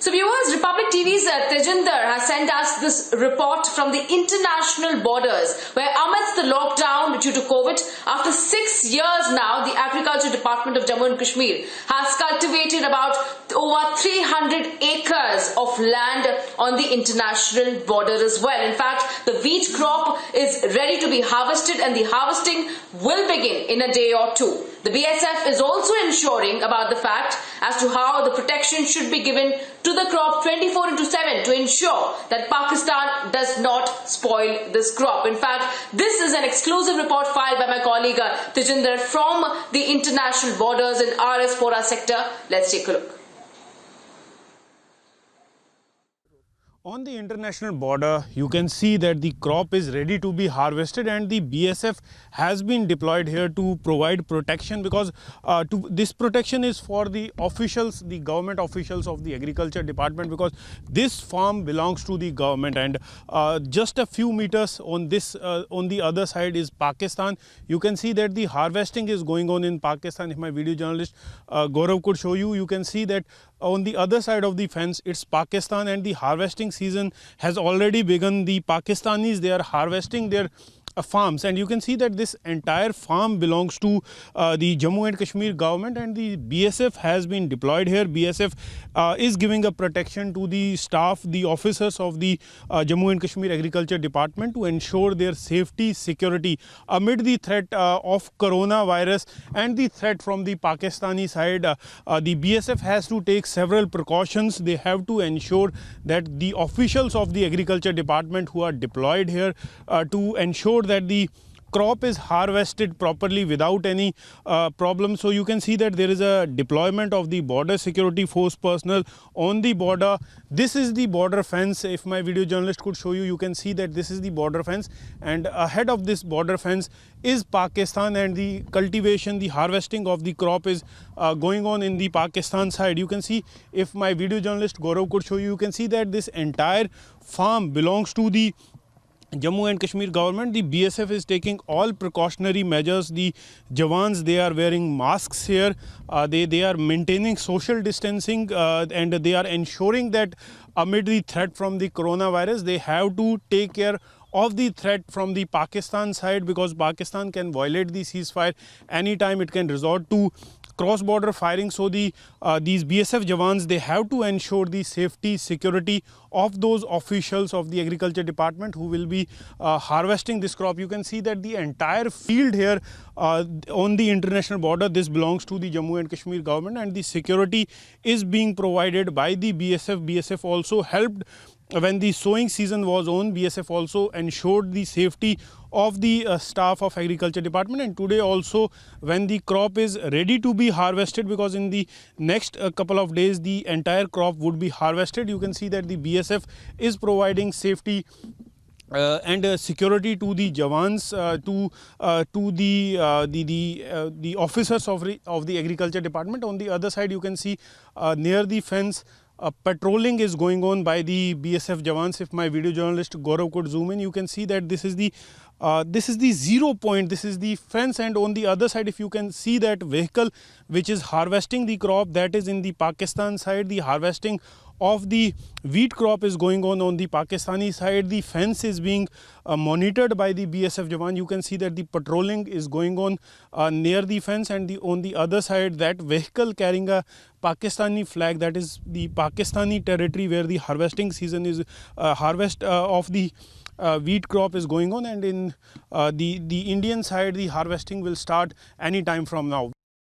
So viewers, Republic TV's Tejinder has sent us this report from the international borders where amidst the lockdown due to COVID, after 6 years now, the Agriculture Department of Jammu and Kashmir has cultivated about over 300 acres of land on the international border as well. In fact, the wheat crop is ready to be harvested and the harvesting will begin in a day or two. The BSF is also ensuring about the fact as to how the protection should be given to the crop 24/7 to ensure that Pakistan does not spoil this crop. In fact, this is an exclusive report filed by my colleague Tejinder from the international borders in RS Pora sector. Let's take a look. On the international border, you can see that the crop is ready to be harvested and the BSF has been deployed here to provide protection because this protection is for the officials, the government officials of the Agriculture Department, because this farm belongs to the government, and just a few meters on the other side is Pakistan. You can see that the harvesting is going on in Pakistan. If my video journalist Gaurav could show you, you can see that on the other side of the fence it's Pakistan and the harvesting season has already begun. The Pakistanis, they are harvesting their farms, and you can see that this entire farm belongs to the Jammu and Kashmir government, and the BSF has been deployed here. BSF is giving a protection to the staff, the officers of the Jammu and Kashmir Agriculture Department to ensure their safety, security amid the threat of coronavirus and the threat from the Pakistani side. The BSF has to take several precautions. They have to ensure that the officials of the Agriculture Department who are deployed here to ensure that the crop is harvested properly without any problem. So you can see that there is a deployment of the border security force personnel on the border. This is the border fence. If my video journalist could show you, you can see that this is the border fence, and ahead of this border fence is Pakistan, and the cultivation, the harvesting of the crop is going on in the Pakistan side. You can see, if my video journalist Gaurav could show you, you can see that this entire farm belongs to the Jammu and Kashmir government. The BSF is taking all precautionary measures. The Jawans, they are wearing masks here. They are maintaining social distancing and they are ensuring that amid the threat from the coronavirus, they have to take care of the threat from the Pakistan side, because Pakistan can violate the ceasefire anytime. It can resort to cross-border firing. So these BSF Jawans, they have to ensure the safety, security of those officials of the Agriculture Department who will be harvesting this crop. You can see that the entire field here on the international border, this belongs to the Jammu and Kashmir government, and the security is being provided by the BSF. BSF also helped when the sowing season was on. BSF also ensured the safety of the staff of Agriculture Department, and today also when the crop is ready to be harvested, because in the next couple of days the entire crop would be harvested, you can see that the BSF is providing safety and security to the Jawans, to the officers of the Agriculture Department. On the other side, you can see near the fence patrolling is going on by the BSF Jawans. If my video journalist Gaurav could zoom in, you can see that this is the 0 point, this is the fence, and on the other side if you can see that vehicle which is harvesting the crop, that is in the Pakistan side. The harvesting of the wheat crop is going on the Pakistani side. The fence is being monitored by the BSF Jawan. You can see that the patrolling is going on near the fence, and on the other side that vehicle carrying a Pakistani flag, that is the Pakistani territory where the harvesting season is harvest of the wheat crop is going on, and in the Indian side the harvesting will start any time from now.